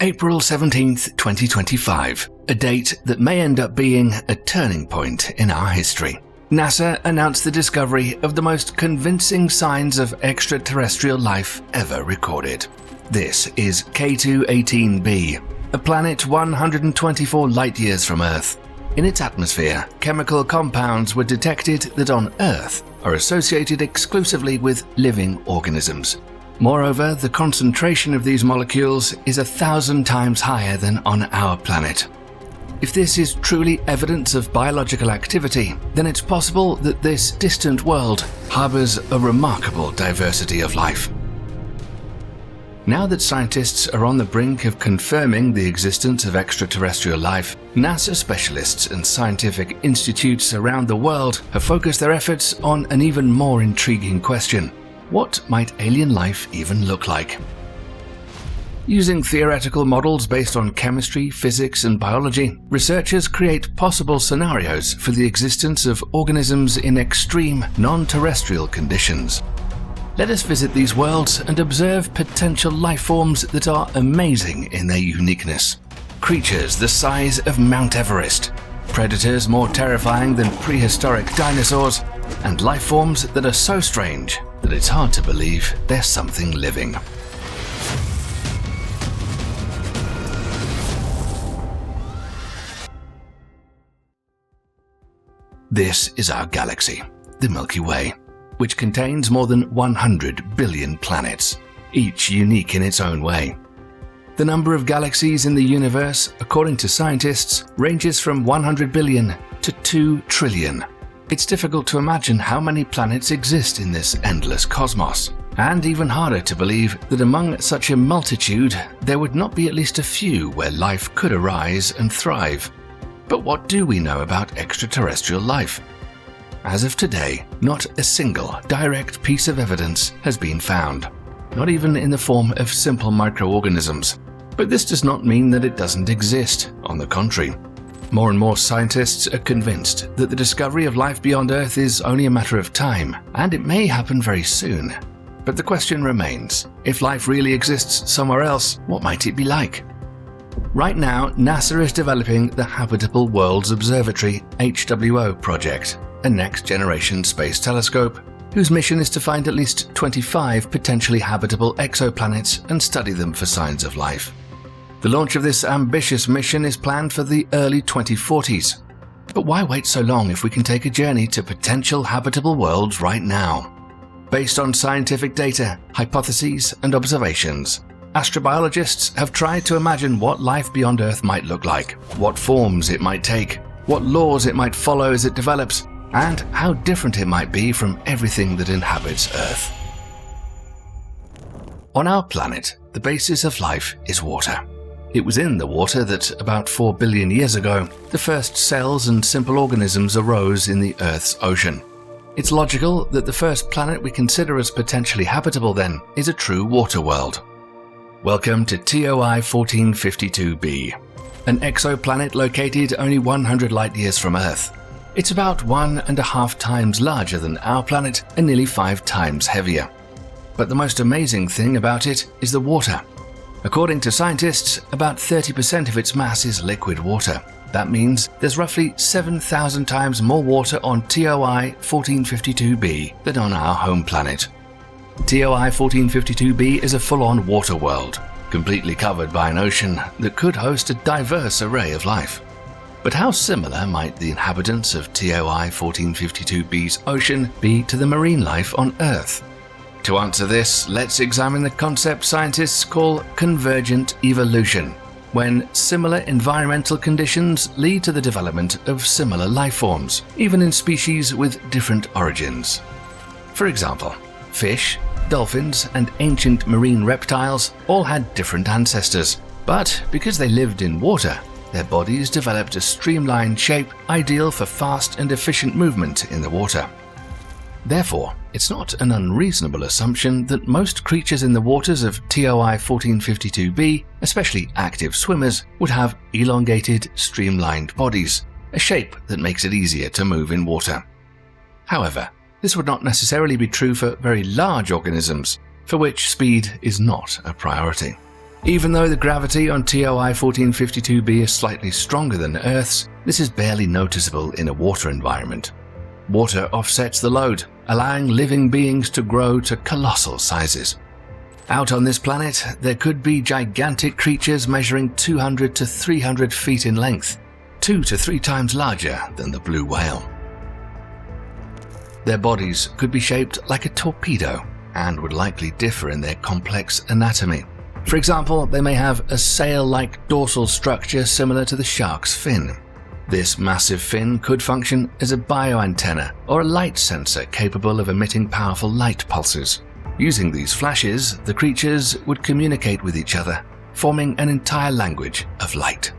April 17th, 2025, a date that may end up being a turning point in our history. NASA announced the discovery of the most convincing signs of extraterrestrial life ever recorded. This is K2-18b, a planet 124 light-years from Earth. In its atmosphere, chemical compounds were detected that on Earth are associated exclusively with living organisms. Moreover, the concentration of these molecules is 1,000 times higher than on our planet. If this is truly evidence of biological activity, then it's possible that this distant world harbors a remarkable diversity of life. Now that scientists are on the brink of confirming the existence of extraterrestrial life, NASA specialists and scientific institutes around the world have focused their efforts on an even more intriguing question. What might alien life even look like? Using theoretical models based on chemistry, physics, and biology, researchers create possible scenarios for the existence of organisms in extreme, non-terrestrial conditions. Let us visit these worlds and observe potential life forms that are amazing in their uniqueness. Creatures the size of Mount Everest, predators more terrifying than prehistoric dinosaurs, and life forms that are so strange that it's hard to believe they're something living. This is our galaxy, the Milky Way, which contains more than 100 billion planets, each unique in its own way. The number of galaxies in the universe, according to scientists, ranges from 100 billion to 2 trillion. It's difficult to imagine how many planets exist in this endless cosmos, and even harder to believe that among such a multitude, there would not be at least a few where life could arise and thrive. But what do we know about extraterrestrial life? As of today, not a single direct piece of evidence has been found, not even in the form of simple microorganisms. But this does not mean that it doesn't exist. On the contrary, more and more scientists are convinced that the discovery of life beyond Earth is only a matter of time, and it may happen very soon. But the question remains, if life really exists somewhere else, what might it be like? Right now, NASA is developing the Habitable Worlds Observatory (HWO) project, a next-generation space telescope whose mission is to find at least 25 potentially habitable exoplanets and study them for signs of life. The launch of this ambitious mission is planned for the early 2040s. But why wait so long if we can take a journey to potential habitable worlds right now? Based on scientific data, hypotheses, and observations, astrobiologists have tried to imagine what life beyond Earth might look like, what forms it might take, what laws it might follow as it develops, and how different it might be from everything that inhabits Earth. On our planet, the basis of life is water. It was in the water that, about 4 billion years ago, the first cells and simple organisms arose in the Earth's ocean. It's logical that the first planet we consider as potentially habitable then is a true water world. Welcome to TOI 1452b, an exoplanet located only 100 light-years from Earth. It's about 1.5 times larger than our planet and nearly 5 times heavier. But the most amazing thing about it is the water. According to scientists, about 30% of its mass is liquid water. That means there's roughly 7,000 times more water on TOI 1452b than on our home planet. TOI 1452b is a full-on water world, completely covered by an ocean that could host a diverse array of life. But how similar might the inhabitants of TOI 1452b's ocean be to the marine life on Earth? To answer this, let's examine the concept scientists call convergent evolution, when similar environmental conditions lead to the development of similar life forms, even in species with different origins. For example, fish, dolphins, and ancient marine reptiles all had different ancestors, but because they lived in water, their bodies developed a streamlined shape ideal for fast and efficient movement in the water. Therefore, it's not an unreasonable assumption that most creatures in the waters of TOI 1452b, especially active swimmers, would have elongated, streamlined bodies, a shape that makes it easier to move in water. However, this would not necessarily be true for very large organisms, for which speed is not a priority. Even though the gravity on TOI 1452b is slightly stronger than Earth's, this is barely noticeable in a water environment. Water offsets the load, allowing living beings to grow to colossal sizes. Out on this planet, there could be gigantic creatures measuring 200 to 300 feet in length, 2 to 3 times larger than the blue whale. Their bodies could be shaped like a torpedo and would likely differ in their complex anatomy. For example, they may have a sail-like dorsal structure similar to the shark's fin. This massive fin could function as a bioantenna or a light sensor capable of emitting powerful light pulses. Using these flashes, the creatures would communicate with each other, forming an entire language of light.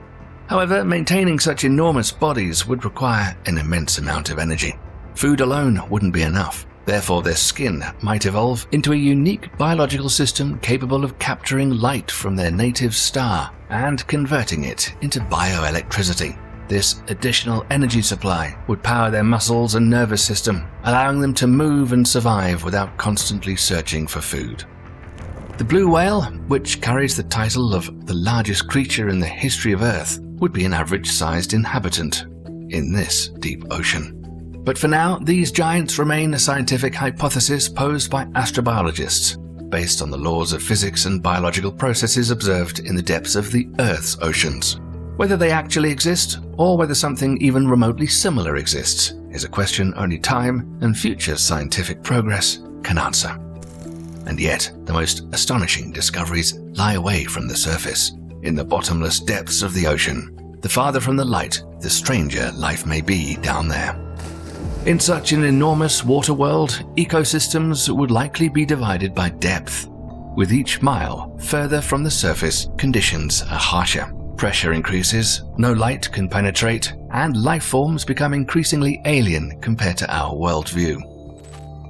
However, maintaining such enormous bodies would require an immense amount of energy. Food alone wouldn't be enough. Therefore, their skin might evolve into a unique biological system capable of capturing light from their native star and converting it into bioelectricity. This additional energy supply would power their muscles and nervous system, allowing them to move and survive without constantly searching for food. The blue whale, which carries the title of the largest creature in the history of Earth, would be an average-sized inhabitant in this deep ocean. But for now, these giants remain a scientific hypothesis posed by astrobiologists, based on the laws of physics and biological processes observed in the depths of the Earth's oceans. Whether they actually exist, or whether something even remotely similar exists, is a question only time and future scientific progress can answer. And yet, the most astonishing discoveries lie away from the surface, in the bottomless depths of the ocean. The farther from the light, the stranger life may be down there. In such an enormous water world, ecosystems would likely be divided by depth. With each mile further from the surface, conditions are harsher. Pressure increases, no light can penetrate, and life forms become increasingly alien compared to our worldview.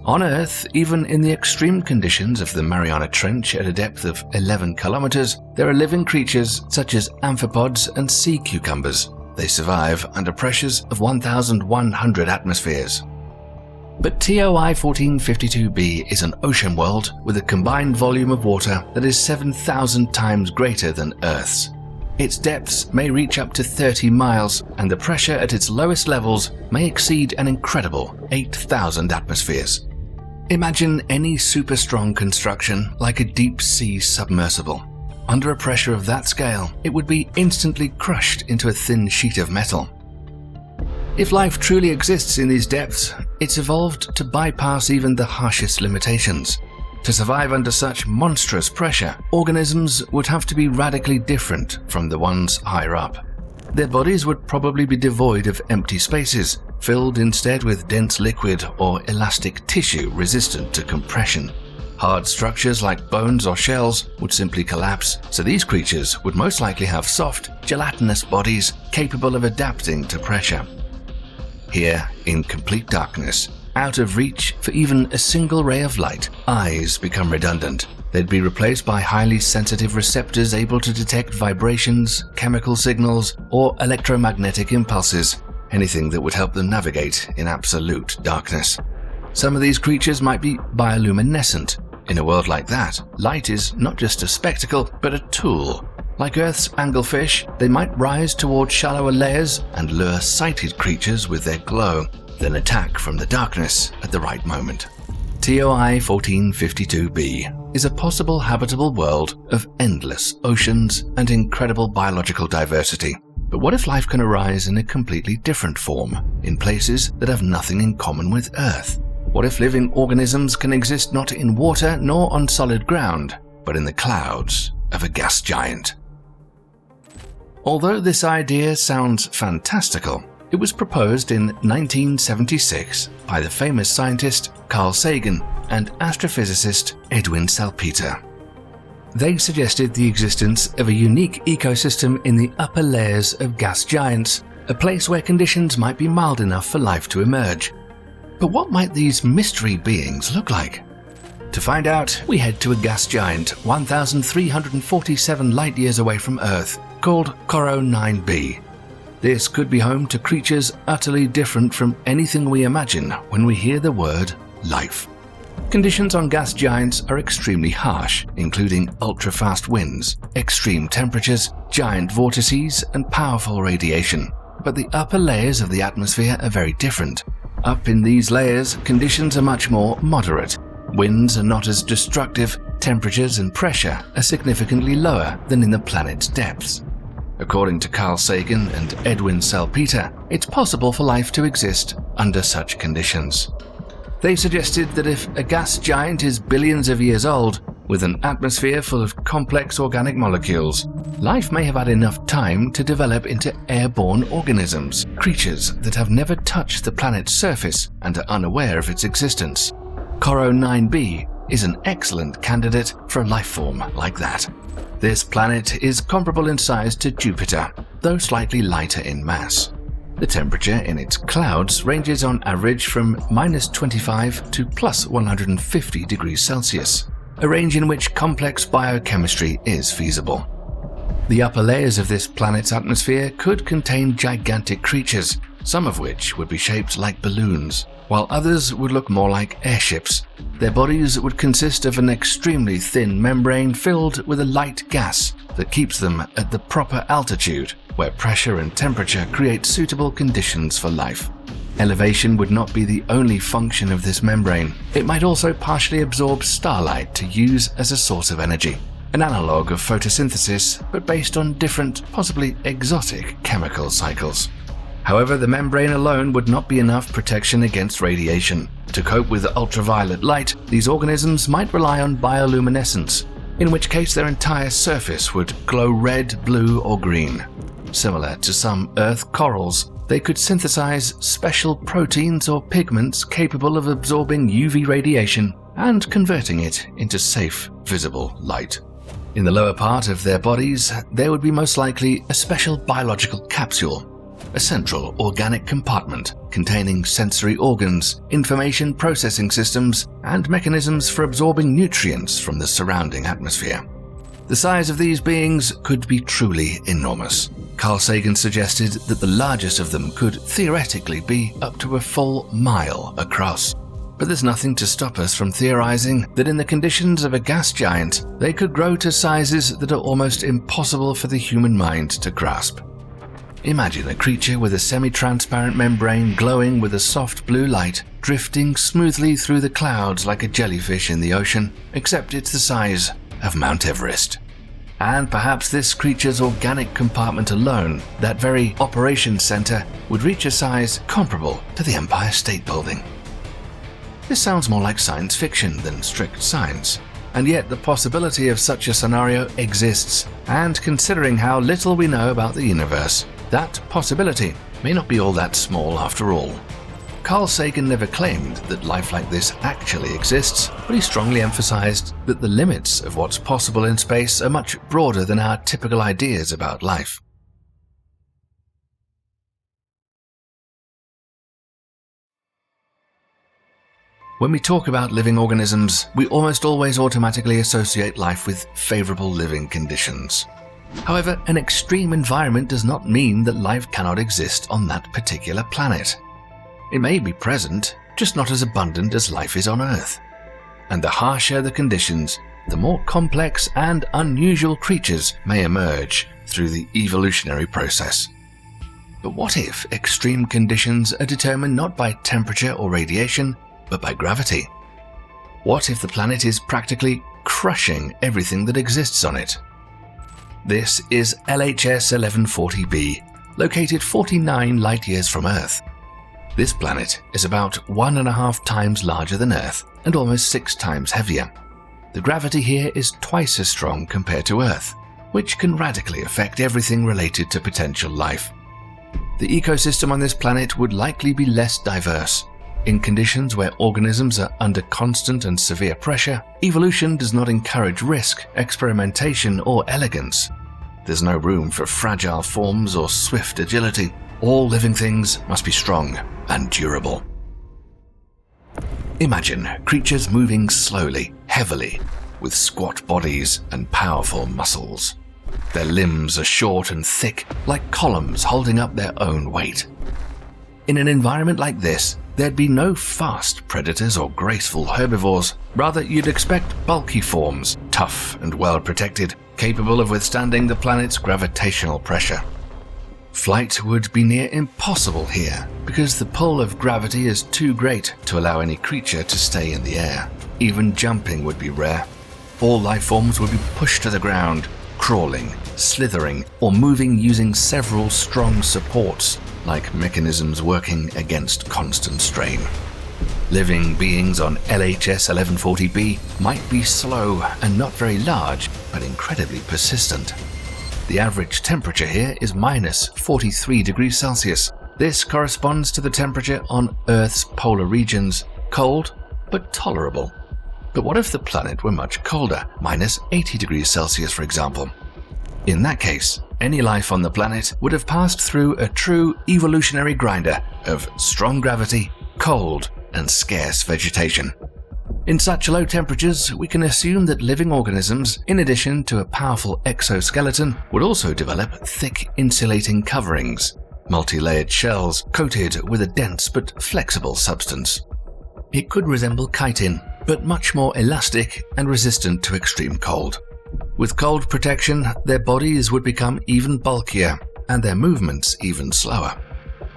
On Earth, even in the extreme conditions of the Mariana Trench at a depth of 11 kilometers, there are living creatures such as amphipods and sea cucumbers. They survive under pressures of 1,100 atmospheres. But TOI 1452b is an ocean world with a combined volume of water that is 7,000 times greater than Earth's. Its depths may reach up to 30 miles, and the pressure at its lowest levels may exceed an incredible 8,000 atmospheres. Imagine any super strong construction like a deep-sea submersible. Under a pressure of that scale, it would be instantly crushed into a thin sheet of metal. If life truly exists in these depths, it's evolved to bypass even the harshest limitations. To survive under such monstrous pressure, organisms would have to be radically different from the ones higher up. Their bodies would probably be devoid of empty spaces, filled instead with dense liquid or elastic tissue resistant to compression. Hard structures like bones or shells would simply collapse, so these creatures would most likely have soft, gelatinous bodies capable of adapting to pressure. Here, in complete darkness, out of reach for even a single ray of light, eyes become redundant. They'd be replaced by highly sensitive receptors able to detect vibrations, chemical signals, or electromagnetic impulses, anything that would help them navigate in absolute darkness. Some of these creatures might be bioluminescent. In a world like that, light is not just a spectacle, but a tool. Like Earth's anglefish, they might rise towards shallower layers and lure sighted creatures with their glow, then attack from the darkness at the right moment. TOI 1452b is a possible habitable world of endless oceans and incredible biological diversity. But what if life can arise in a completely different form, in places that have nothing in common with Earth? What if living organisms can exist not in water nor on solid ground, but in the clouds of a gas giant? Although this idea sounds fantastical, it was proposed in 1976 by the famous scientist Carl Sagan and astrophysicist Edwin Salpeter. They suggested the existence of a unique ecosystem in the upper layers of gas giants, a place where conditions might be mild enough for life to emerge. But what might these mystery beings look like? To find out, we head to a gas giant 1,347 light-years away from Earth, called Corot 9b. This could be home to creatures utterly different from anything we imagine when we hear the word life. Conditions on gas giants are extremely harsh, including ultra-fast winds, extreme temperatures, giant vortices, and powerful radiation. But the upper layers of the atmosphere are very different. Up in these layers, conditions are much more moderate. Winds are not as destructive, temperatures and pressure are significantly lower than in the planet's depths. According to Carl Sagan and Edwin Salpeter, it's possible for life to exist under such conditions. They suggested that if a gas giant is billions of years old, with an atmosphere full of complex organic molecules, life may have had enough time to develop into airborne organisms, creatures that have never touched the planet's surface and are unaware of its existence. Corot 9b is an excellent candidate for a life form like that. This planet is comparable in size to Jupiter, though slightly lighter in mass. The temperature in its clouds ranges on average from -25 to +150 degrees Celsius, a range in which complex biochemistry is feasible. The upper layers of this planet's atmosphere could contain gigantic creatures, some of which would be shaped like balloons, while others would look more like airships. Their bodies would consist of an extremely thin membrane filled with a light gas that keeps them at the proper altitude, where pressure and temperature create suitable conditions for life. Elevation would not be the only function of this membrane. It might also partially absorb starlight to use as a source of energy, an analog of photosynthesis, but based on different, possibly exotic chemical cycles. However, the membrane alone would not be enough protection against radiation. To cope with ultraviolet light, these organisms might rely on bioluminescence, in which case their entire surface would glow red, blue, or green. Similar to some Earth corals, they could synthesize special proteins or pigments capable of absorbing UV radiation and converting it into safe, visible light. In the lower part of their bodies, there would be most likely a special biological capsule, a central organic compartment containing sensory organs, information processing systems, and mechanisms for absorbing nutrients from the surrounding atmosphere. The size of these beings could be truly enormous. Carl Sagan suggested that the largest of them could theoretically be up to a full mile across. But there's nothing to stop us from theorizing that in the conditions of a gas giant, they could grow to sizes that are almost impossible for the human mind to grasp. Imagine a creature with a semi-transparent membrane glowing with a soft blue light, drifting smoothly through the clouds like a jellyfish in the ocean, except it's the size of Mount Everest. And perhaps this creature's organic compartment alone, that very operations center, would reach a size comparable to the Empire State Building. This sounds more like science fiction than strict science, and yet the possibility of such a scenario exists, and considering how little we know about the universe, that possibility may not be all that small after all. Carl Sagan never claimed that life like this actually exists, but he strongly emphasized that the limits of what's possible in space are much broader than our typical ideas about life. When we talk about living organisms, we almost always automatically associate life with favorable living conditions. However, an extreme environment does not mean that life cannot exist on that particular planet. It may be present, just not as abundant as life is on Earth. And the harsher the conditions, the more complex and unusual creatures may emerge through the evolutionary process. But what if extreme conditions are determined not by temperature or radiation, but by gravity? What if the planet is practically crushing everything that exists on it? This is LHS 1140b, located 49 light-years from Earth. This planet is about 1.5 times larger than Earth and almost 6 times heavier. The gravity here is twice as strong compared to Earth, which can radically affect everything related to potential life. The ecosystem on this planet would likely be less diverse. In conditions where organisms are under constant and severe pressure, evolution does not encourage risk, experimentation, or elegance. There's no room for fragile forms or swift agility. All living things must be strong and durable. Imagine creatures moving slowly, heavily, with squat bodies and powerful muscles. Their limbs are short and thick, like columns holding up their own weight. In an environment like this, there'd be no fast predators or graceful herbivores. Rather, you'd expect bulky forms, tough and well protected, capable of withstanding the planet's gravitational pressure. Flight would be near impossible here, because the pull of gravity is too great to allow any creature to stay in the air. Even jumping would be rare. All life forms would be pushed to the ground, crawling, slithering, or moving using several strong supports, like mechanisms working against constant strain. Living beings on LHS 1140b might be slow and not very large, but incredibly persistent. The average temperature here is minus 43 degrees Celsius. This corresponds to the temperature on Earth's polar regions, cold but tolerable. But what if the planet were much colder, minus 80 degrees Celsius for example? In that case, any life on the planet would have passed through a true evolutionary grinder of strong gravity, cold, and scarce vegetation. In such low temperatures, we can assume that living organisms, in addition to a powerful exoskeleton, would also develop thick insulating coverings, multi-layered shells coated with a dense but flexible substance. It could resemble chitin, but much more elastic and resistant to extreme cold. With cold protection, their bodies would become even bulkier and their movements even slower.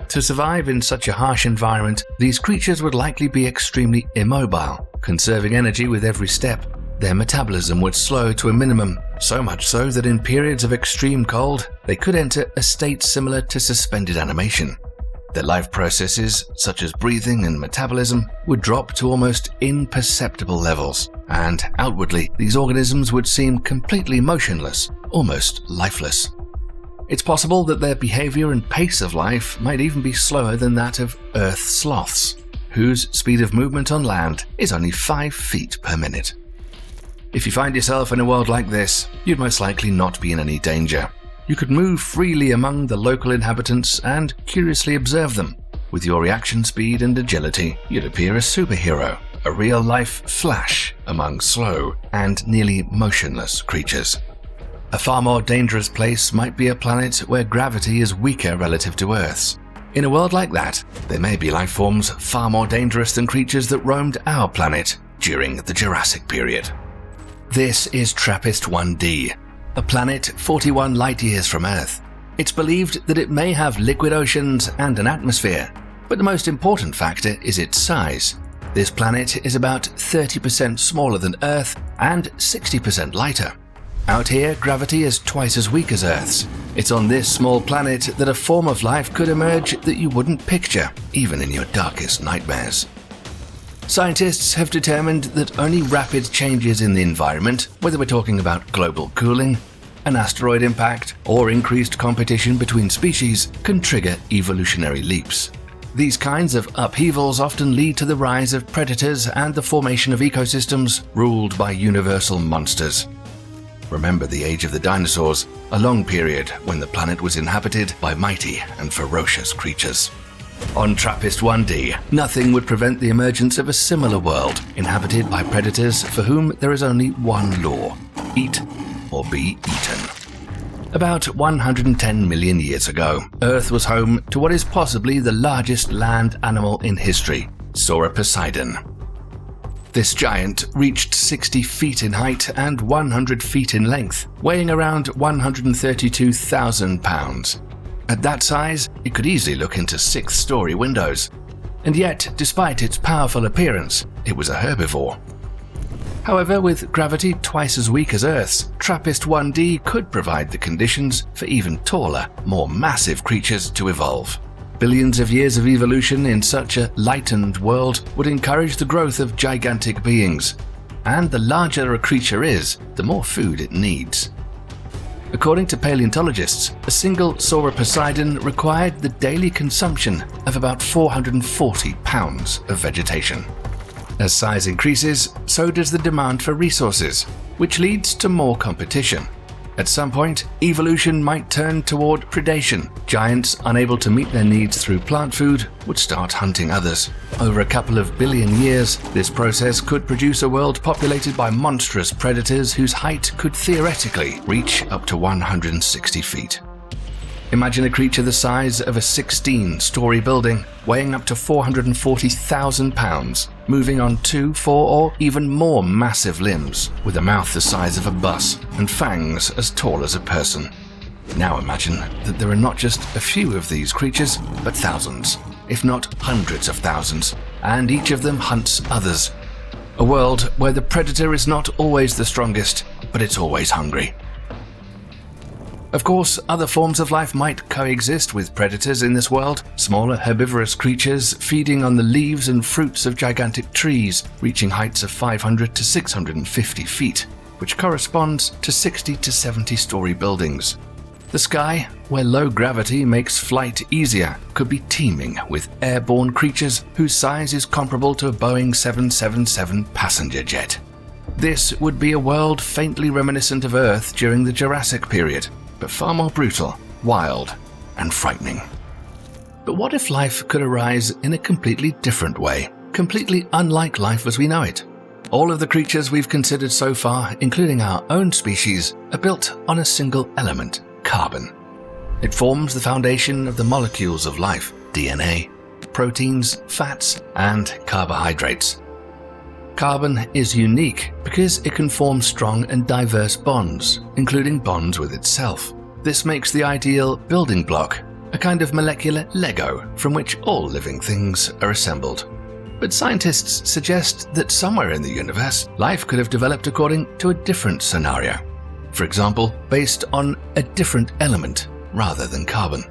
To survive in such a harsh environment, these creatures would likely be extremely immobile, conserving energy with every step. Their metabolism would slow to a minimum, so much so that in periods of extreme cold, they could enter a state similar to suspended animation. Their life processes, such as breathing and metabolism, would drop to almost imperceptible levels, and outwardly, these organisms would seem completely motionless, almost lifeless. It's possible that their behavior and pace of life might even be slower than that of Earth sloths, whose speed of movement on land is only 5 feet per minute. If you find yourself in a world like this, you'd most likely not be in any danger. You could move freely among the local inhabitants and curiously observe them. With your reaction speed and agility, you'd appear a superhero, a real-life Flash among slow and nearly motionless creatures. A far more dangerous place might be a planet where gravity is weaker relative to Earth's. In a world like that, there may be life forms far more dangerous than creatures that roamed our planet during the Jurassic period. This is TRAPPIST-1d, a planet 41 light-years from Earth. It's believed that it may have liquid oceans and an atmosphere, but the most important factor is its size. This planet is about 30% smaller than Earth and 60% lighter. Out here, gravity is twice as weak as Earth's. It's on this small planet that a form of life could emerge that you wouldn't picture, even in your darkest nightmares. Scientists have determined that only rapid changes in the environment, whether we're talking about global cooling, an asteroid impact, or increased competition between species, can trigger evolutionary leaps. These kinds of upheavals often lead to the rise of predators and the formation of ecosystems ruled by universal monsters. Remember the age of the dinosaurs, a long period when the planet was inhabited by mighty and ferocious creatures. On TRAPPIST-1d, nothing would prevent the emergence of a similar world, inhabited by predators for whom there is only one law: eat or be eaten. About 110 million years ago, Earth was home to what is possibly the largest land animal in history, Sauroposeidon. This giant reached 60 feet in height and 100 feet in length, weighing around 132,000 pounds. At that size, it could easily look into 6-story windows. And yet, despite its powerful appearance, it was a herbivore. However, with gravity twice as weak as Earth's, TRAPPIST-1d could provide the conditions for even taller, more massive creatures to evolve. Billions of years of evolution in such a lightened world would encourage the growth of gigantic beings. And the larger a creature is, the more food it needs. According to paleontologists, a single Sauroposeidon required the daily consumption of about 440 pounds of vegetation. As size increases, so does the demand for resources, which leads to more competition. At some point, evolution might turn toward predation. Giants, unable to meet their needs through plant food, would start hunting others. Over a couple of billion years, this process could produce a world populated by monstrous predators whose height could theoretically reach up to 160 feet. Imagine a creature the size of a 16-story building, weighing up to 440,000 pounds, moving on 2, 4, or even more massive limbs, with a mouth the size of a bus and fangs as tall as a person. Now imagine that there are not just a few of these creatures, but thousands, if not hundreds of thousands, and each of them hunts others. A world where the predator is not always the strongest, but it's always hungry. Of course, other forms of life might coexist with predators in this world, smaller herbivorous creatures feeding on the leaves and fruits of gigantic trees, reaching heights of 500 to 650 feet, which corresponds to 60 to 70-story buildings. The sky, where low gravity makes flight easier, could be teeming with airborne creatures whose size is comparable to a Boeing 777 passenger jet. This would be a world faintly reminiscent of Earth during the Jurassic period, but far more brutal, wild, and frightening. But what if life could arise in a completely different way, completely unlike life as we know it? All of the creatures we've considered so far, including our own species, are built on a single element: carbon. It forms the foundation of the molecules of life: DNA, proteins, fats, and carbohydrates. Carbon is unique because it can form strong and diverse bonds, including bonds with itself. This makes the ideal building block, a kind of molecular Lego from which all living things are assembled. But scientists suggest that somewhere in the universe, life could have developed according to a different scenario. For example, based on a different element rather than carbon.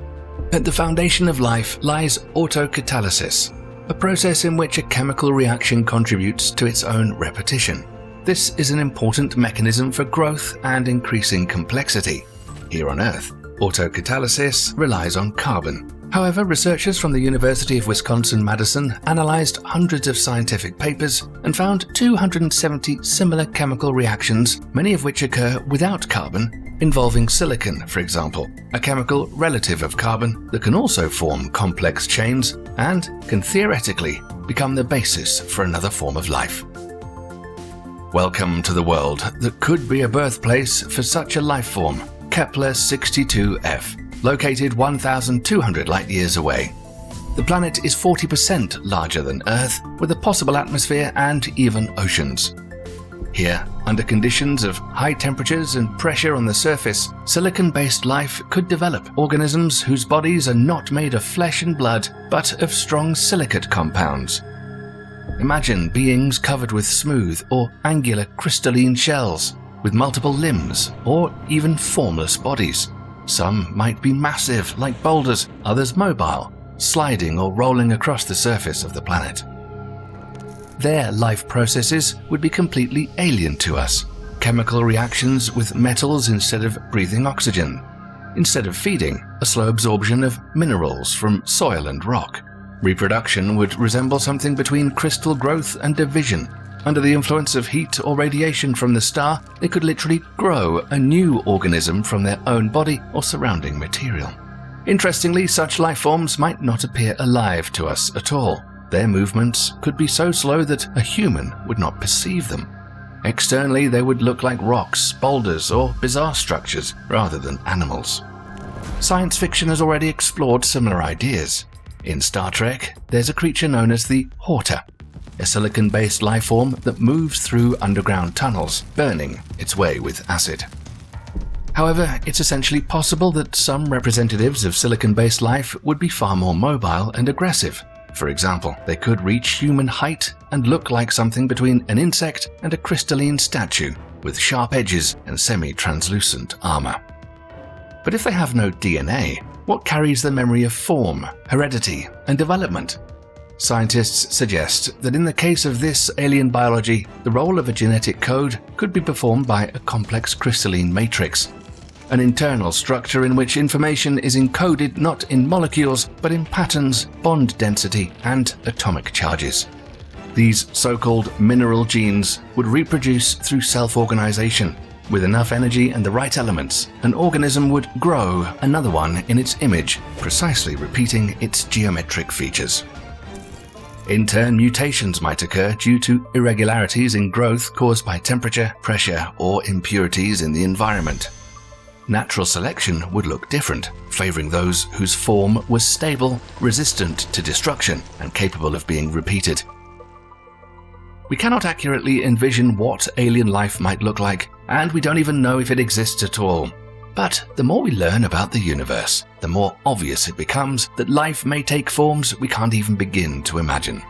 At the foundation of life lies autocatalysis, a process in which a chemical reaction contributes to its own repetition. This is an important mechanism for growth and increasing complexity. Here on Earth, autocatalysis relies on carbon. However, researchers from the University of Wisconsin-Madison analyzed hundreds of scientific papers and found 270 similar chemical reactions, many of which occur without carbon, involving silicon, for example, a chemical relative of carbon that can also form complex chains and can theoretically become the basis for another form of life. Welcome to the world that could be a birthplace for such a life form, Kepler-62f, located 1,200 light-years away. The planet is 40% larger than Earth, with a possible atmosphere and even oceans. Here, under conditions of high temperatures and pressure on the surface, silicon-based life could develop organisms whose bodies are not made of flesh and blood, but of strong silicate compounds. Imagine beings covered with smooth or angular crystalline shells, with multiple limbs or even formless bodies. Some might be massive, like boulders, others mobile, sliding or rolling across the surface of the planet. Their life processes would be completely alien to us. Chemical reactions with metals instead of breathing oxygen. Instead of feeding, a slow absorption of minerals from soil and rock. Reproduction would resemble something between crystal growth and division. Under the influence of heat or radiation from the star, they could literally grow a new organism from their own body or surrounding material. Interestingly, such life forms might not appear alive to us at all. Their movements could be so slow that a human would not perceive them. Externally, they would look like rocks, boulders, or bizarre structures rather than animals. Science fiction has already explored similar ideas. In Star Trek, there's a creature known as the Horta, a silicon-based life form that moves through underground tunnels, burning its way with acid. However, it's essentially possible that some representatives of silicon-based life would be far more mobile and aggressive. For example, they could reach human height and look like something between an insect and a crystalline statue, with sharp edges and semi-translucent armor. But if they have no DNA, what carries the memory of form, heredity, and development? Scientists suggest that in the case of this alien biology, the role of a genetic code could be performed by a complex crystalline matrix, an internal structure in which information is encoded not in molecules but in patterns, bond density, and atomic charges. These so-called mineral genes would reproduce through self-organization. With enough energy and the right elements, an organism would grow another one in its image, precisely repeating its geometric features. In turn, mutations might occur due to irregularities in growth caused by temperature, pressure, or impurities in the environment. natural selection would look different, favoring those whose form was stable, resistant to destruction, and capable of being repeated. We cannot accurately envision what alien life might look like, and we don't even know if it exists at all. But the more we learn about the universe, the more obvious it becomes that life may take forms we can't even begin to imagine.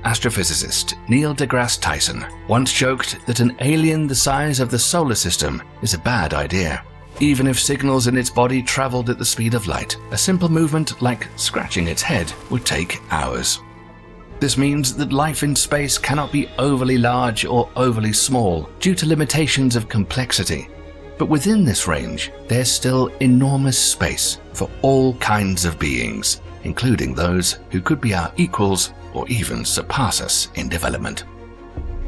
Astrophysicist Neil deGrasse Tyson once joked that an alien the size of the solar system is a bad idea. Even if signals in its body traveled at the speed of light, a simple movement like scratching its head would take hours. This means that life in space cannot be overly large or overly small due to limitations of complexity. But within this range, there's still enormous space for all kinds of beings, including those who could be our equals or even surpass us in development.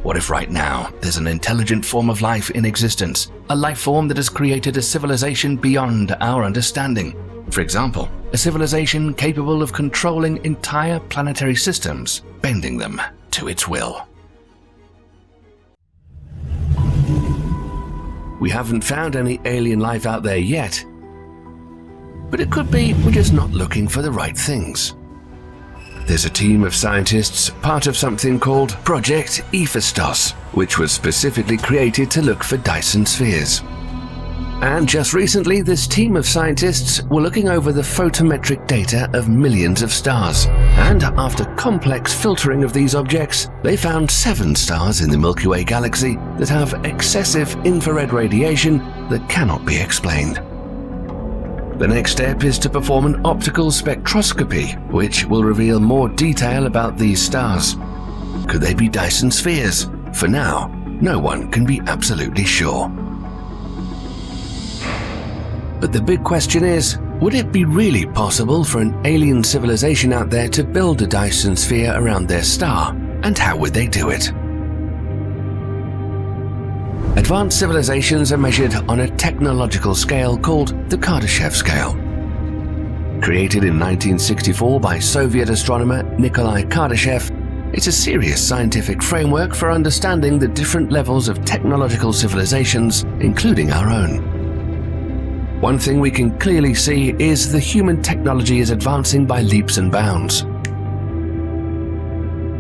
What if right now there's an intelligent form of life in existence, a life form that has created a civilization beyond our understanding? For example, a civilization capable of controlling entire planetary systems, bending them to its will. We haven't found any alien life out there yet, but it could be we're just not looking for the right things. There's a team of scientists part of something called Project Hephaestus, which was specifically created to look for Dyson spheres. And just recently, this team of scientists were looking over the photometric data of millions of stars. And after complex filtering of these objects, they found 7 stars in the Milky Way galaxy that have excessive infrared radiation that cannot be explained. The next step is to perform an optical spectroscopy, which will reveal more detail about these stars. Could they be Dyson spheres? For now, no one can be absolutely sure. But the big question is, would it be really possible for an alien civilization out there to build a Dyson sphere around their star? And how would they do it? Advanced civilizations are measured on a technological scale called the Kardashev scale. Created in 1964 by Soviet astronomer Nikolai Kardashev, it's a serious scientific framework for understanding the different levels of technological civilizations, including our own. One thing we can clearly see is the human technology is advancing by leaps and bounds.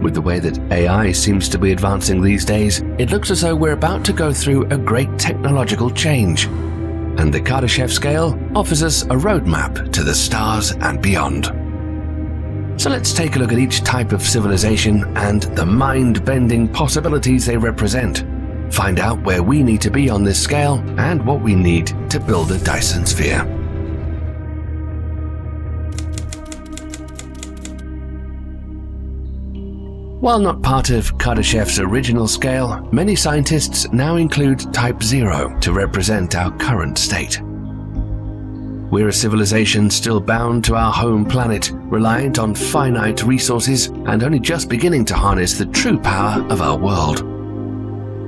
With the way that AI seems to be advancing these days, it looks as though we're about to go through a great technological change. And the Kardashev scale offers us a roadmap to the stars and beyond. So let's take a look at each type of civilization and the mind-bending possibilities they represent. Find out where we need to be on this scale and what we need to build a Dyson sphere. While not part of Kardashev's original scale, many scientists now include Type 0 to represent our current state. We're a civilization still bound to our home planet, reliant on finite resources and only just beginning to harness the true power of our world.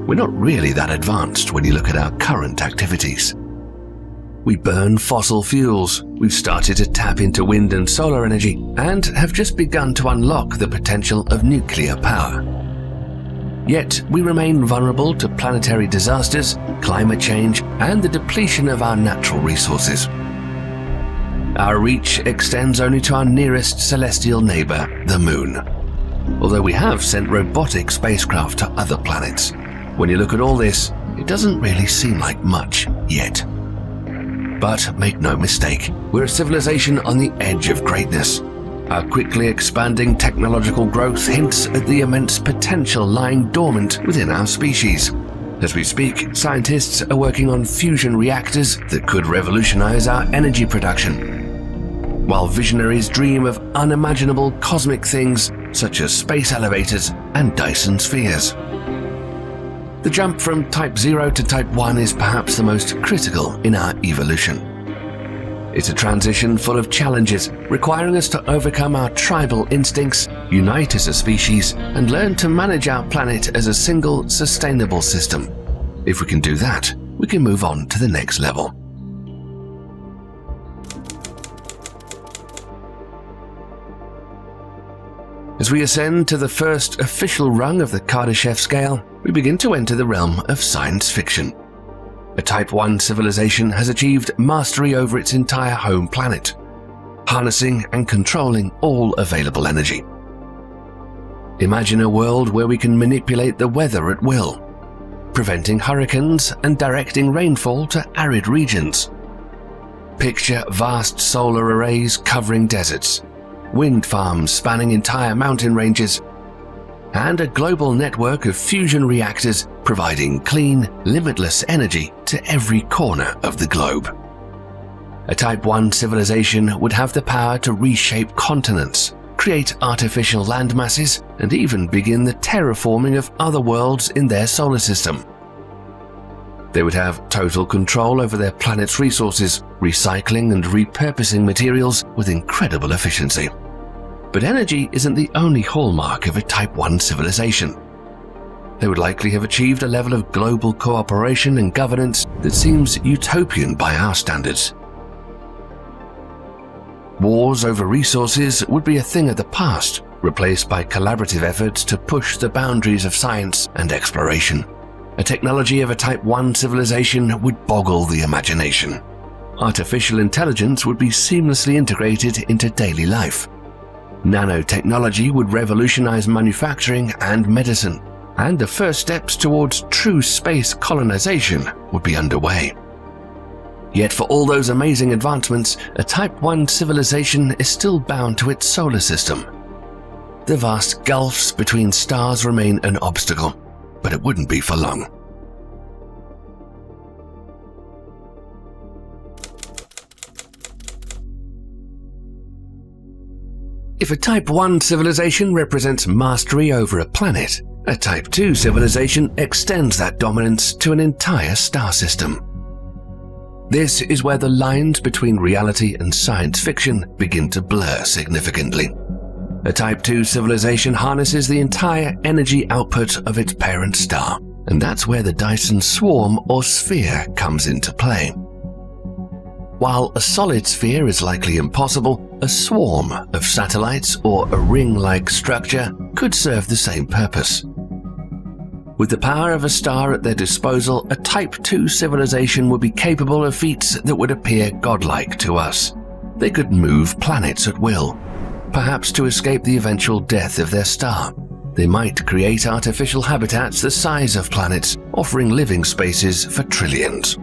We're not really that advanced when you look at our current activities. We burn fossil fuels, we've started to tap into wind and solar energy, and have just begun to unlock the potential of nuclear power. Yet we remain vulnerable to planetary disasters, climate change, and the depletion of our natural resources. Our reach extends only to our nearest celestial neighbor, the Moon. Although we have sent robotic spacecraft to other planets. When you look at all this, it doesn't really seem like much yet. But make no mistake, we're a civilization on the edge of greatness. Our quickly expanding technological growth hints at the immense potential lying dormant within our species. As we speak, scientists are working on fusion reactors that could revolutionize our energy production, while visionaries dream of unimaginable cosmic things such as space elevators and Dyson spheres. The jump from Type 0 to Type 1 is perhaps the most critical in our evolution. It's a transition full of challenges, requiring us to overcome our tribal instincts, unite as a species, and learn to manage our planet as a single, sustainable system. If we can do that, we can move on to the next level. As we ascend to the first official rung of the Kardashev scale, we begin to enter the realm of science fiction. A Type 1 civilization has achieved mastery over its entire home planet, harnessing and controlling all available energy. Imagine a world where we can manipulate the weather at will, preventing hurricanes and directing rainfall to arid regions. Picture vast solar arrays covering deserts, wind farms spanning entire mountain ranges, and a global network of fusion reactors providing clean, limitless energy to every corner of the globe. A Type 1 civilization would have the power to reshape continents, create artificial land masses, and even begin the terraforming of other worlds in their solar system. They would have total control over their planet's resources, recycling and repurposing materials with incredible efficiency. But energy isn't the only hallmark of a Type 1 civilization. They would likely have achieved a level of global cooperation and governance that seems utopian by our standards. Wars over resources would be a thing of the past, replaced by collaborative efforts to push the boundaries of science and exploration. A technology of a Type 1 civilization would boggle the imagination. Artificial intelligence would be seamlessly integrated into daily life. Nanotechnology would revolutionize manufacturing and medicine, and the first steps towards true space colonization would be underway. Yet for all those amazing advancements, a Type 1 civilization is still bound to its solar system. The vast gulfs between stars remain an obstacle, but it wouldn't be for long. If a Type 1 civilization represents mastery over a planet, a Type 2 civilization extends that dominance to an entire star system. This is where the lines between reality and science fiction begin to blur significantly. A Type 2 civilization harnesses the entire energy output of its parent star, and that's where the Dyson swarm or sphere comes into play. While a solid sphere is likely impossible, a swarm of satellites or a ring-like structure could serve the same purpose. With the power of a star at their disposal, a Type 2 civilization would be capable of feats that would appear godlike to us. They could move planets at will, perhaps to escape the eventual death of their star. They might create artificial habitats the size of planets, offering living spaces for trillions.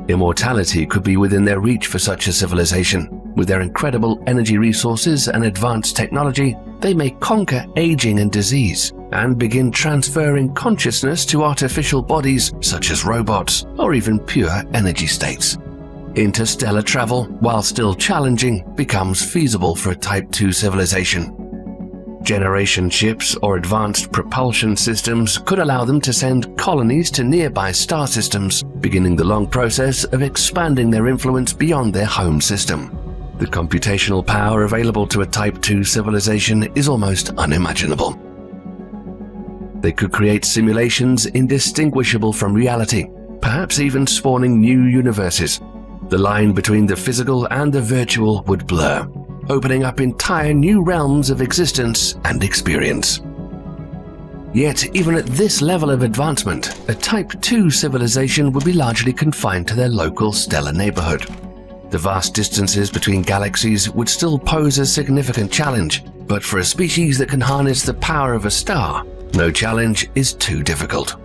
Immortality could be within their reach for such a civilization. With their incredible energy resources and advanced technology, they may conquer aging and disease and begin transferring consciousness to artificial bodies such as robots or even pure energy states. Interstellar travel, while still challenging, becomes feasible for a Type 2 civilization. Generation ships or advanced propulsion systems could allow them to send colonies to nearby star systems, beginning the long process of expanding their influence beyond their home system. The computational power available to a Type 2 civilization is almost unimaginable. They could create simulations indistinguishable from reality, perhaps even spawning new universes. The line between the physical and the virtual would blur, opening up entire new realms of existence and experience. Yet, even at this level of advancement, a Type 2 civilization would be largely confined to their local stellar neighborhood. The vast distances between galaxies would still pose a significant challenge, but for a species that can harness the power of a star, no challenge is too difficult.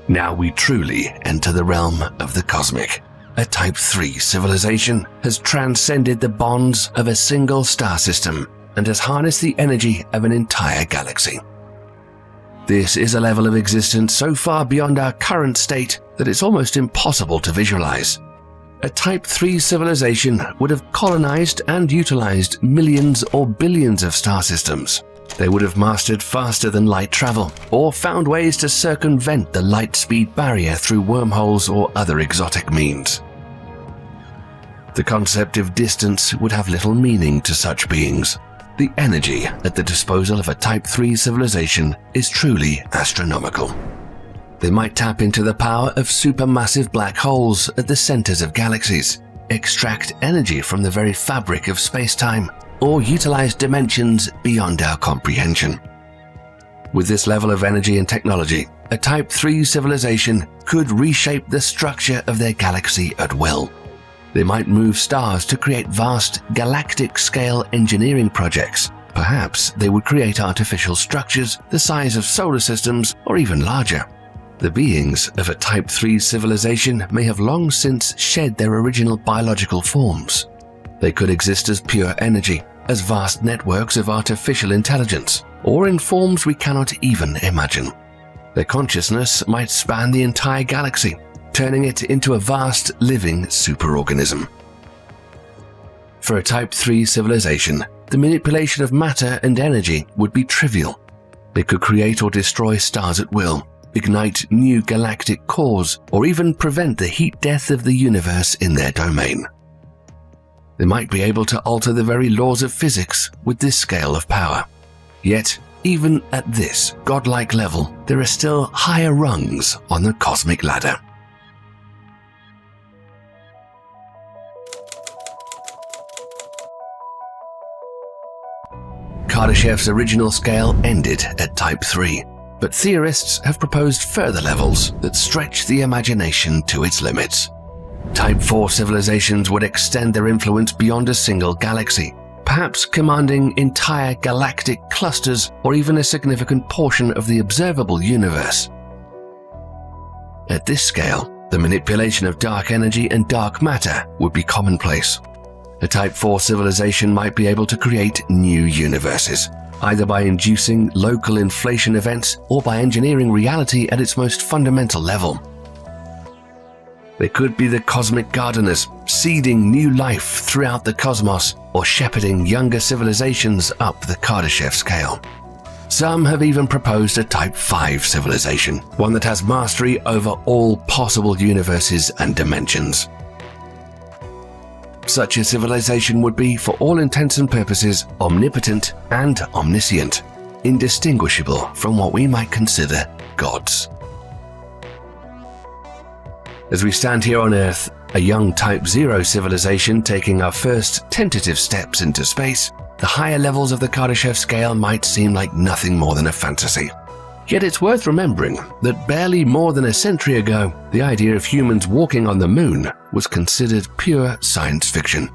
Now we truly enter the realm of the cosmic. A Type 3 civilization has transcended the bonds of a single star system and has harnessed the energy of an entire galaxy. This is a level of existence so far beyond our current state that it's almost impossible to visualize. A Type 3 civilization would have colonized and utilized millions or billions of star systems. They would have mastered faster than light travel, or found ways to circumvent the light speed barrier through wormholes or other exotic means. The concept of distance would have little meaning to such beings. The energy at the disposal of a Type 3 civilization is truly astronomical. They might tap into the power of supermassive black holes at the centers of galaxies, extract energy from the very fabric of space-time, or utilize dimensions beyond our comprehension. With this level of energy and technology, a Type 3 civilization could reshape the structure of their galaxy at will. They might move stars to create vast galactic-scale engineering projects. Perhaps they would create artificial structures the size of solar systems or even larger. The beings of a Type 3 civilization may have long since shed their original biological forms. They could exist as pure energy, as vast networks of artificial intelligence, or in forms we cannot even imagine. Their consciousness might span the entire galaxy, turning it into a vast living superorganism. For a Type 3 civilization, the manipulation of matter and energy would be trivial. They could create or destroy stars at will, ignite new galactic cores, or even prevent the heat death of the universe in their domain. They might be able to alter the very laws of physics with this scale of power. Yet, even at this godlike level, there are still higher rungs on the cosmic ladder. Kardashev's original scale ended at Type 3, but theorists have proposed further levels that stretch the imagination to its limits. Type 4 civilizations would extend their influence beyond a single galaxy, perhaps commanding entire galactic clusters or even a significant portion of the observable universe. At this scale, the manipulation of dark energy and dark matter would be commonplace. A Type 4 civilization might be able to create new universes, either by inducing local inflation events or by engineering reality at its most fundamental level. They could be the cosmic gardeners, seeding new life throughout the cosmos, or shepherding younger civilizations up the Kardashev scale. Some have even proposed a Type 5 civilization, one that has mastery over all possible universes and dimensions. Such a civilization would be, for all intents and purposes, omnipotent and omniscient, indistinguishable from what we might consider gods. As we stand here on Earth, a young Type 0 civilization taking our first tentative steps into space, the higher levels of the Kardashev scale might seem like nothing more than a fantasy. Yet it's worth remembering that barely more than a century ago, the idea of humans walking on the moon was considered pure science fiction.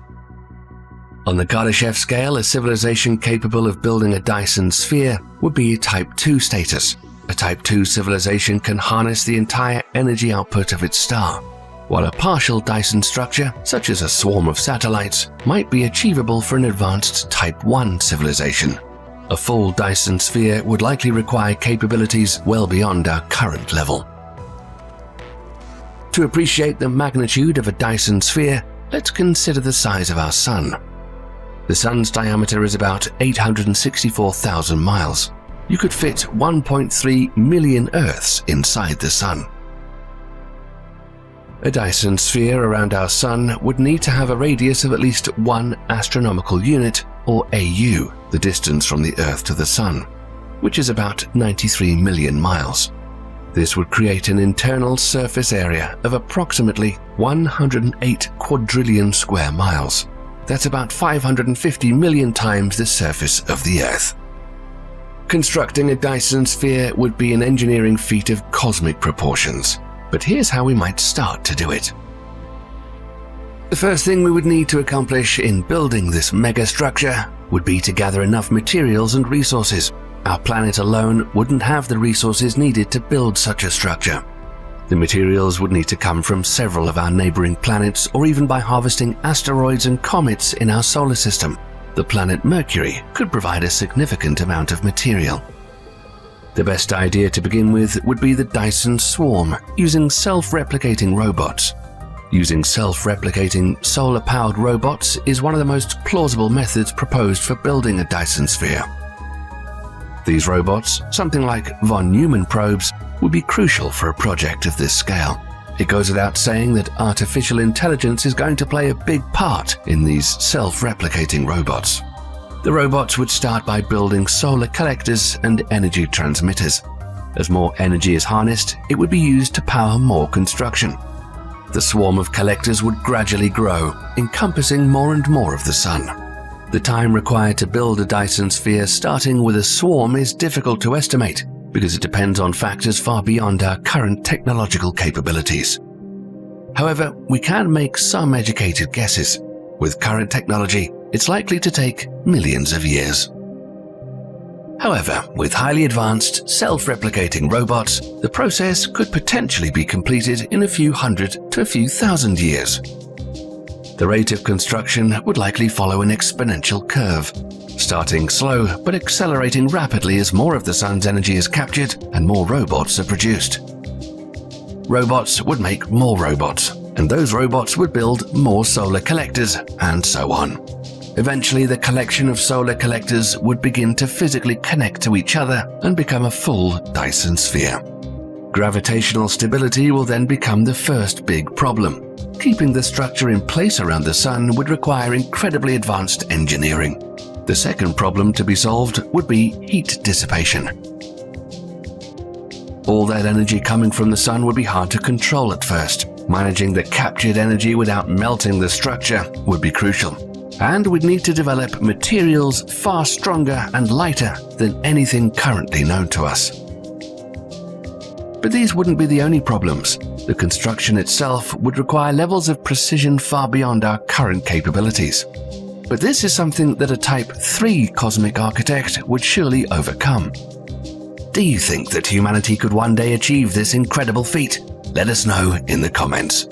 On the Kardashev scale, a civilization capable of building a Dyson sphere would be a Type 2 status. A Type 2 civilization can harness the entire energy output of its star, while a partial Dyson structure, such as a swarm of satellites, might be achievable for an advanced Type 1 civilization. A full Dyson sphere would likely require capabilities well beyond our current level. To appreciate the magnitude of a Dyson sphere, let's consider the size of our Sun. The Sun's diameter is about 864,000 miles. You could fit 1.3 million Earths inside the Sun. A Dyson sphere around our Sun would need to have a radius of at least 1 astronomical unit, or AU, the distance from the Earth to the Sun, which is about 93 million miles. This would create an internal surface area of approximately 108 quadrillion square miles. That's about 550 million times the surface of the Earth. Constructing a Dyson sphere would be an engineering feat of cosmic proportions, but here's how we might start to do it. The first thing we would need to accomplish in building this megastructure would be to gather enough materials and resources. Our planet alone wouldn't have the resources needed to build such a structure. The materials would need to come from several of our neighboring planets, or even by harvesting asteroids and comets in our solar system. The planet Mercury could provide a significant amount of material. The best idea to begin with would be the Dyson swarm, using self-replicating robots. Using self-replicating solar-powered robots is one of the most plausible methods proposed for building a Dyson sphere. These robots, something like von Neumann probes, would be crucial for a project of this scale. It goes without saying that artificial intelligence is going to play a big part in these self-replicating robots. The robots would start by building solar collectors and energy transmitters. As more energy is harnessed, it would be used to power more construction. The swarm of collectors would gradually grow, encompassing more and more of the Sun. The time required to build a Dyson sphere starting with a swarm is difficult to estimate because it depends on factors far beyond our current technological capabilities. However, we can make some educated guesses. With current technology, it's likely to take millions of years. However, with highly advanced, self-replicating robots, the process could potentially be completed in a few hundred to a few thousand years. The rate of construction would likely follow an exponential curve, starting slow but accelerating rapidly as more of the sun's energy is captured and more robots are produced. Robots would make more robots, and those robots would build more solar collectors, and so on. Eventually, the collection of solar collectors would begin to physically connect to each other and become a full Dyson sphere. Gravitational stability will then become the first big problem. Keeping the structure in place around the sun would require incredibly advanced engineering. The second problem to be solved would be heat dissipation. All that energy coming from the sun would be hard to control at first. Managing the captured energy without melting the structure would be crucial. And we'd need to develop materials far stronger and lighter than anything currently known to us. But these wouldn't be the only problems. The construction itself would require levels of precision far beyond our current capabilities. But this is something that a Type 3 cosmic architect would surely overcome. Do you think that humanity could one day achieve this incredible feat? Let us know in the comments.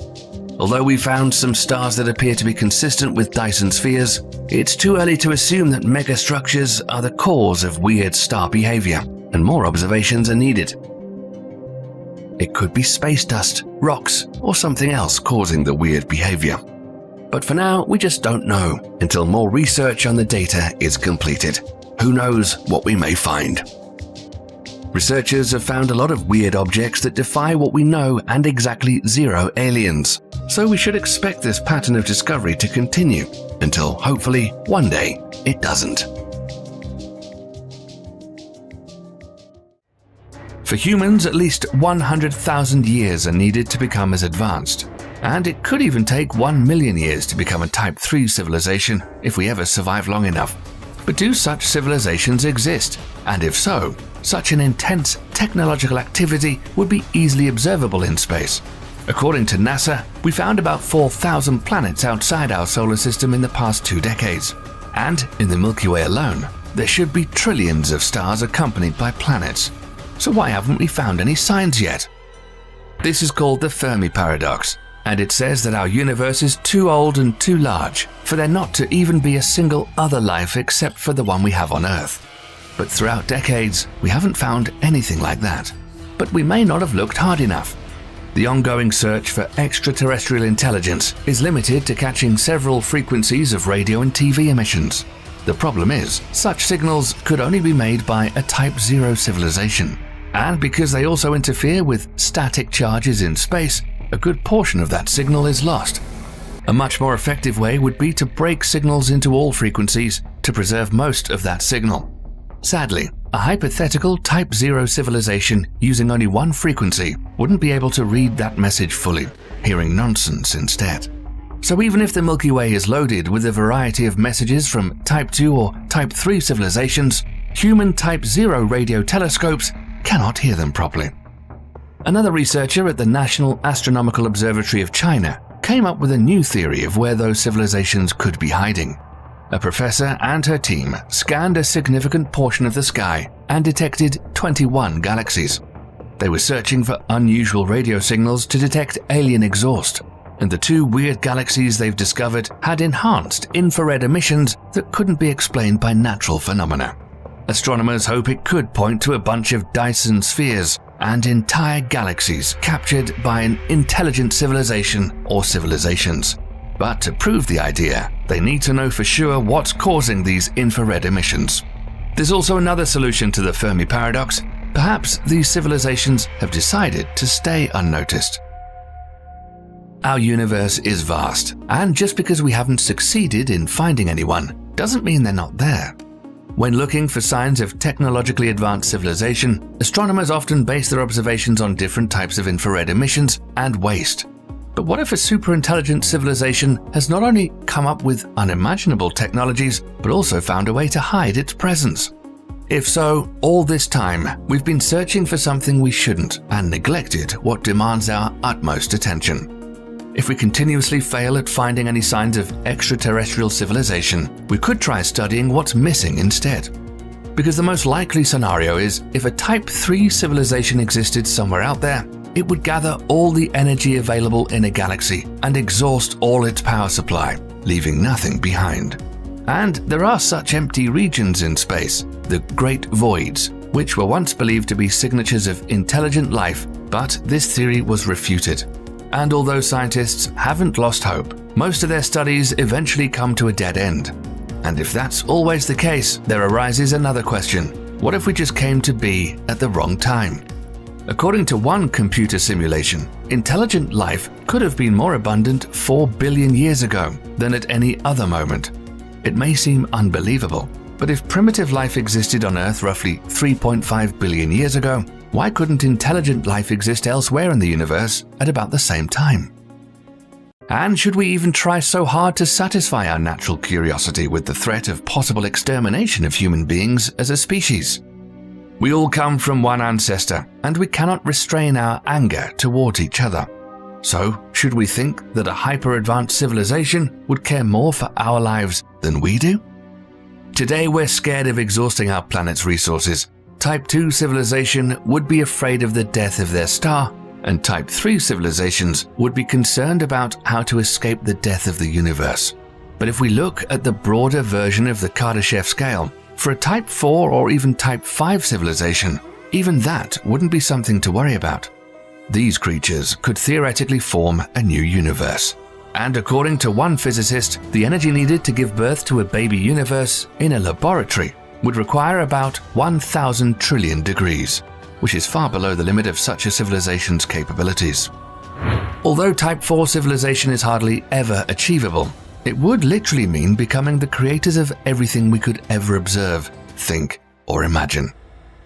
Although we found some stars that appear to be consistent with Dyson spheres, it's too early to assume that megastructures are the cause of weird star behavior, and more observations are needed. It could be space dust, rocks, or something else causing the weird behavior. But for now, we just don't know until more research on the data is completed. Who knows what we may find? Researchers have found a lot of weird objects that defy what we know and exactly zero aliens. So we should expect this pattern of discovery to continue until, hopefully, one day it doesn't. For humans, at least 100,000 years are needed to become as advanced. And it could even take 1 million years to become a Type 3 civilization if we ever survive long enough. But do such civilizations exist? And if so, such an intense technological activity would be easily observable in space. According to NASA, we found about 4,000 planets outside our solar system in the past 2 decades. And in the Milky Way alone, there should be trillions of stars accompanied by planets. So why haven't we found any signs yet? This is called the Fermi paradox, and it says that our universe is too old and too large for there not to even be a single other life except for the one we have on Earth. But throughout decades, we haven't found anything like that. But we may not have looked hard enough. The ongoing search for extraterrestrial intelligence is limited to catching several frequencies of radio and TV emissions. The problem is, such signals could only be made by a Type 0 civilization. And because they also interfere with static charges in space, a good portion of that signal is lost. A much more effective way would be to break signals into all frequencies to preserve most of that signal. Sadly, a hypothetical Type 0 civilization using only one frequency wouldn't be able to read that message fully, hearing nonsense instead. So even if the Milky Way is loaded with a variety of messages from Type 2 or Type 3 civilizations, human Type 0 radio telescopes cannot hear them properly. Another researcher at the National Astronomical Observatory of China came up with a new theory of where those civilizations could be hiding. A professor and her team scanned a significant portion of the sky and detected 21 galaxies. They were searching for unusual radio signals to detect alien exhaust, and the 2 weird galaxies they've discovered had enhanced infrared emissions that couldn't be explained by natural phenomena. Astronomers hope it could point to a bunch of Dyson spheres and entire galaxies captured by an intelligent civilization or civilizations. But to prove the idea, they need to know for sure what's causing these infrared emissions. There's also another solution to the Fermi paradox. Perhaps these civilizations have decided to stay unnoticed. Our universe is vast, and just because we haven't succeeded in finding anyone doesn't mean they're not there. When looking for signs of technologically advanced civilization, astronomers often base their observations on different types of infrared emissions and waste. But what if a superintelligent civilization has not only come up with unimaginable technologies, but also found a way to hide its presence? If so, all this time, we've been searching for something we shouldn't and neglected what demands our utmost attention. If we continuously fail at finding any signs of extraterrestrial civilization, we could try studying what's missing instead. Because the most likely scenario is, if a Type 3 civilization existed somewhere out there, it would gather all the energy available in a galaxy and exhaust all its power supply, leaving nothing behind. And there are such empty regions in space, the Great Voids, which were once believed to be signatures of intelligent life, but this theory was refuted. And although scientists haven't lost hope, most of their studies eventually come to a dead end. And if that's always the case, there arises another question. What if we just came to be at the wrong time? According to one computer simulation, intelligent life could have been more abundant 4 billion years ago than at any other moment. It may seem unbelievable, but if primitive life existed on Earth roughly 3.5 billion years ago, why couldn't intelligent life exist elsewhere in the universe at about the same time? And should we even try so hard to satisfy our natural curiosity with the threat of possible extermination of human beings as a species? We all come from one ancestor, and we cannot restrain our anger towards each other. So, should we think that a hyper-advanced civilization would care more for our lives than we do? Today we're scared of exhausting our planet's resources. Type 2 civilization would be afraid of the death of their star, and Type 3 civilizations would be concerned about how to escape the death of the universe. But if we look at the broader version of the Kardashev scale, for a Type 4 or even Type 5 civilization, even that wouldn't be something to worry about. These creatures could theoretically form a new universe. And according to one physicist, the energy needed to give birth to a baby universe in a laboratory would require about 1,000 trillion degrees, which is far below the limit of such a civilization's capabilities. Although Type 4 civilization is hardly ever achievable, it would literally mean becoming the creators of everything we could ever observe, think, or imagine.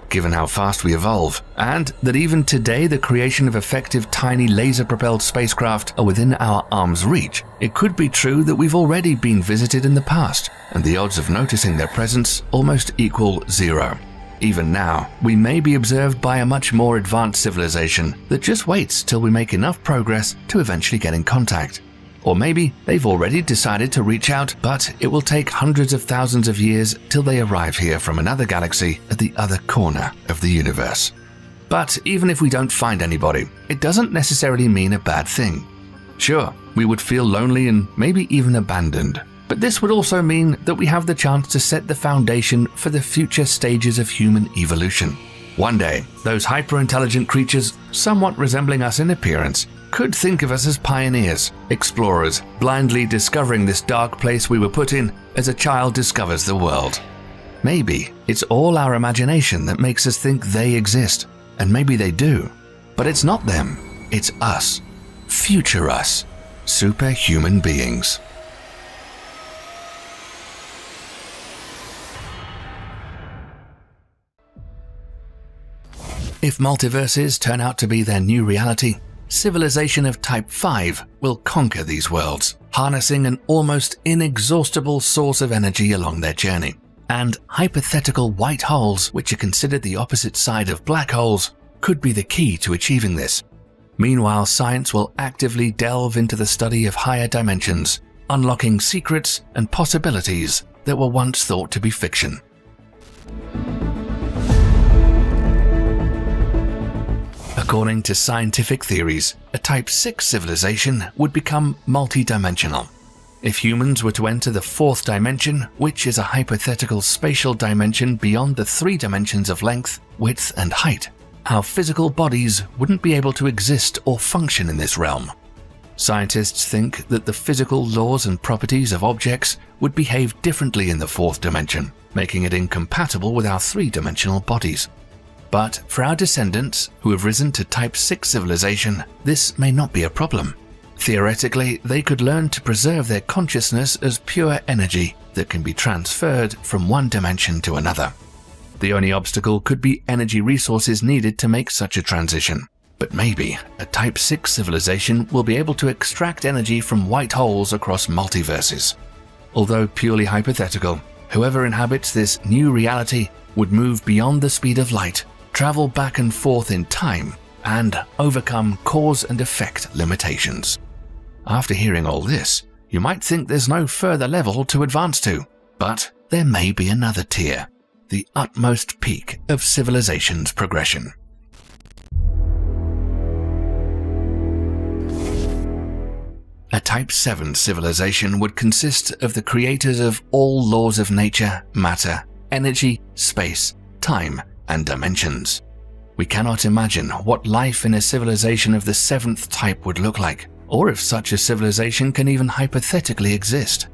Given how fast we evolve, and that even today the creation of effective tiny laser-propelled spacecraft are within our arm's reach, it could be true that we've already been visited in the past, and the odds of noticing their presence almost equal zero. Even now, we may be observed by a much more advanced civilization that just waits till we make enough progress to eventually get in contact. Or maybe they've already decided to reach out, but it will take hundreds of thousands of years till they arrive here from another galaxy at the other corner of the universe. But even if we don't find anybody, it doesn't necessarily mean a bad thing. Sure, we would feel lonely and maybe even abandoned, but this would also mean that we have the chance to set the foundation for the future stages of human evolution. One day, those hyper-intelligent creatures, somewhat resembling us in appearance, could think of us as pioneers, explorers, blindly discovering this dark place we were put in as a child discovers the world. Maybe it's all our imagination that makes us think they exist, and maybe they do. But it's not them, it's us. Future us. Superhuman beings. If multiverses turn out to be their new reality, civilization of Type 5 will conquer these worlds, harnessing an almost inexhaustible source of energy along their journey. And hypothetical white holes, which are considered the opposite side of black holes, could be the key to achieving this. Meanwhile, science will actively delve into the study of higher dimensions, unlocking secrets and possibilities that were once thought to be fiction. According to scientific theories, a Type 6 civilization would become multidimensional. If humans were to enter the fourth dimension, which is a hypothetical spatial dimension beyond the 3 dimensions of length, width, and height, our physical bodies wouldn't be able to exist or function in this realm. Scientists think that the physical laws and properties of objects would behave differently in the fourth dimension, making it incompatible with our 3-dimensional bodies. But for our descendants who have risen to Type 6 civilization, this may not be a problem. Theoretically, they could learn to preserve their consciousness as pure energy that can be transferred from one dimension to another. The only obstacle could be energy resources needed to make such a transition. But maybe a Type 6 civilization will be able to extract energy from white holes across multiverses. Although purely hypothetical, whoever inhabits this new reality would move beyond the speed of light, travel back and forth in time, and overcome cause and effect limitations. After hearing all this, you might think there's no further level to advance to, but there may be another tier, the utmost peak of civilization's progression. A Type 7 civilization would consist of the creators of all laws of nature, matter, energy, space, time, and dimensions. We cannot imagine what life in a civilization of the 7th type would look like, or if such a civilization can even hypothetically exist.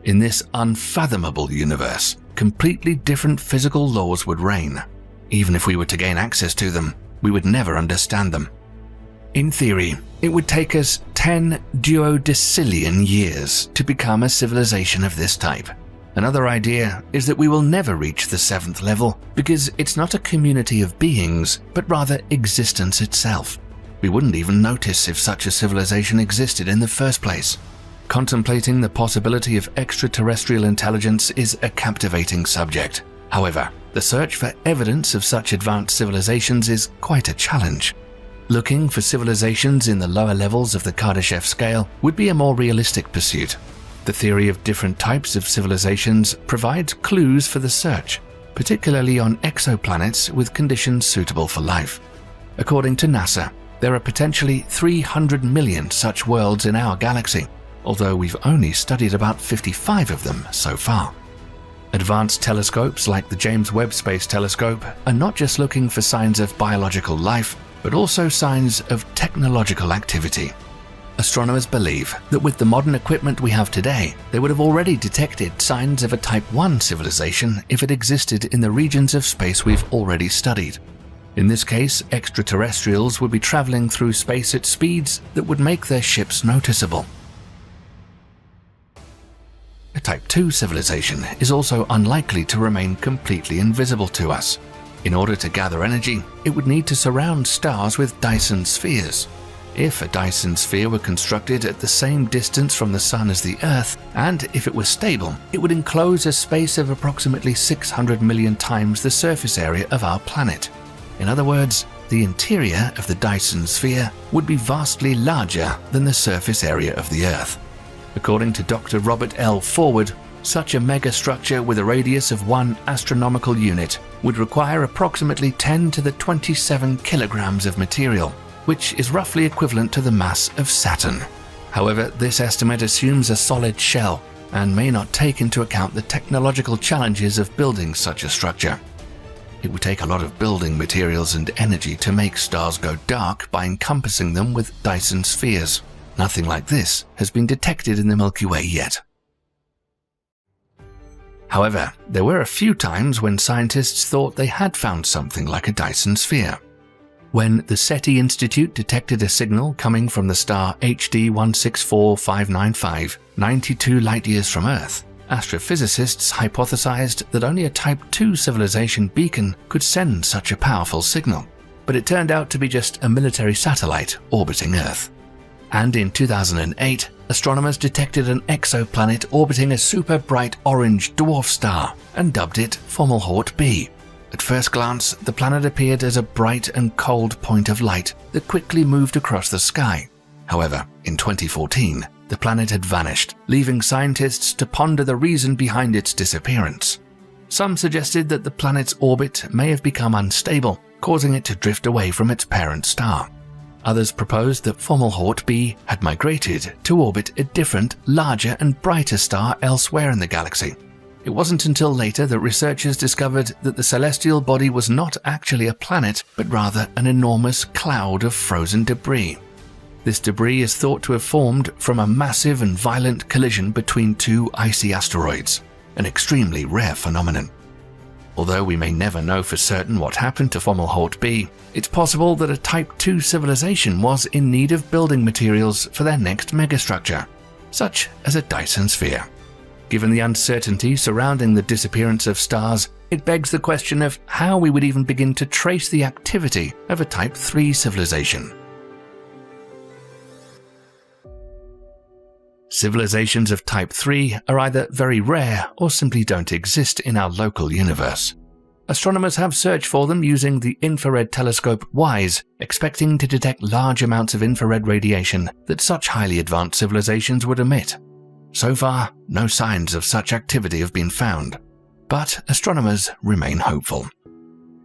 In this unfathomable universe, completely different physical laws would reign. Even if we were to gain access to them, we would never understand them. In theory, it would take us 10 duodecillion years to become a civilization of this type. Another idea is that we will never reach the 7th level because it's not a community of beings, but rather existence itself. We wouldn't even notice if such a civilization existed in the first place. Contemplating the possibility of extraterrestrial intelligence is a captivating subject. However, the search for evidence of such advanced civilizations is quite a challenge. Looking for civilizations in the lower levels of the Kardashev scale would be a more realistic pursuit. The theory of different types of civilizations provides clues for the search, particularly on exoplanets with conditions suitable for life. According to NASA, there are potentially 300 million such worlds in our galaxy, although we've only studied about 55 of them so far. Advanced telescopes like the James Webb Space Telescope are not just looking for signs of biological life, but also signs of technological activity. Astronomers believe that with the modern equipment we have today, they would have already detected signs of a Type 1 civilization if it existed in the regions of space we've already studied. In this case, extraterrestrials would be traveling through space at speeds that would make their ships noticeable. A Type 2 civilization is also unlikely to remain completely invisible to us. In order to gather energy, it would need to surround stars with Dyson spheres. If a Dyson sphere were constructed at the same distance from the Sun as the Earth, and if it were stable, it would enclose a space of approximately 600 million times the surface area of our planet. In other words, the interior of the Dyson sphere would be vastly larger than the surface area of the Earth. According to Dr. Robert L. Forward, such a megastructure with a radius of 1 astronomical unit would require approximately 10 to the 27 kilograms of material, which is roughly equivalent to the mass of Saturn. However, this estimate assumes a solid shell and may not take into account the technological challenges of building such a structure. It would take a lot of building materials and energy to make stars go dark by encompassing them with Dyson spheres. Nothing like this has been detected in the Milky Way yet. However, there were a few times when scientists thought they had found something like a Dyson sphere. When the SETI Institute detected a signal coming from the star HD 164595, 92 light-years from Earth, astrophysicists hypothesized that only a Type 2 civilization beacon could send such a powerful signal, but it turned out to be just a military satellite orbiting Earth. And in 2008, astronomers detected an exoplanet orbiting a super bright orange dwarf star and dubbed it Fomalhaut b. At first glance, the planet appeared as a bright and cold point of light that quickly moved across the sky. However, in 2014, the planet had vanished, leaving scientists to ponder the reason behind its disappearance. Some suggested that the planet's orbit may have become unstable, causing it to drift away from its parent star. Others proposed that Fomalhaut b had migrated to orbit a different, larger and brighter star elsewhere in the galaxy. It wasn't until later that researchers discovered that the celestial body was not actually a planet, but rather an enormous cloud of frozen debris. This debris is thought to have formed from a massive and violent collision between two icy asteroids, an extremely rare phenomenon. Although we may never know for certain what happened to Fomalhaut b, it's possible that a Type 2 civilization was in need of building materials for their next megastructure, such as a Dyson sphere. Given the uncertainty surrounding the disappearance of stars, It begs the question of how we would even begin to trace the activity of a Type 3 civilization. Civilizations of Type 3 are either very rare or simply don't exist in our local universe. Astronomers have searched for them using the infrared telescope WISE, expecting to detect large amounts of infrared radiation that such highly advanced civilizations would emit. So far, no signs of such activity have been found, but astronomers remain hopeful.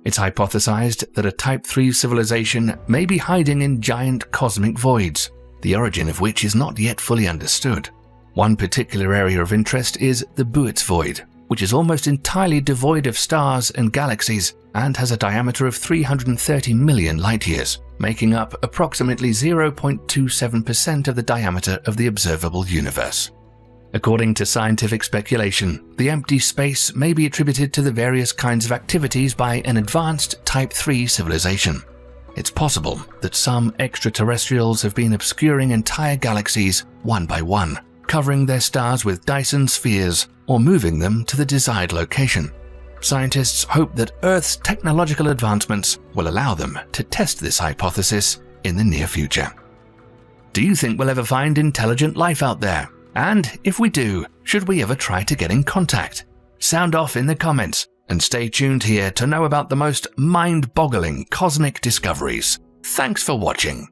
It's hypothesized that a Type 3 civilization may be hiding in giant cosmic voids, the origin of which is not yet fully understood. One particular area of interest is the Buote void, which is almost entirely devoid of stars and galaxies and has a diameter of 330 million light-years, making up approximately 0.27% of the diameter of the observable universe. According to scientific speculation, the empty space may be attributed to the various kinds of activities by an advanced Type 3 civilization. It's possible that some extraterrestrials have been obscuring entire galaxies one by one, covering their stars with Dyson spheres or moving them to the desired location. Scientists hope that Earth's technological advancements will allow them to test this hypothesis in the near future. Do you think we'll ever find intelligent life out there? And if we do, should we ever try to get in contact? Sound off in the comments and stay tuned here to know about the most mind-boggling cosmic discoveries. Thanks for watching.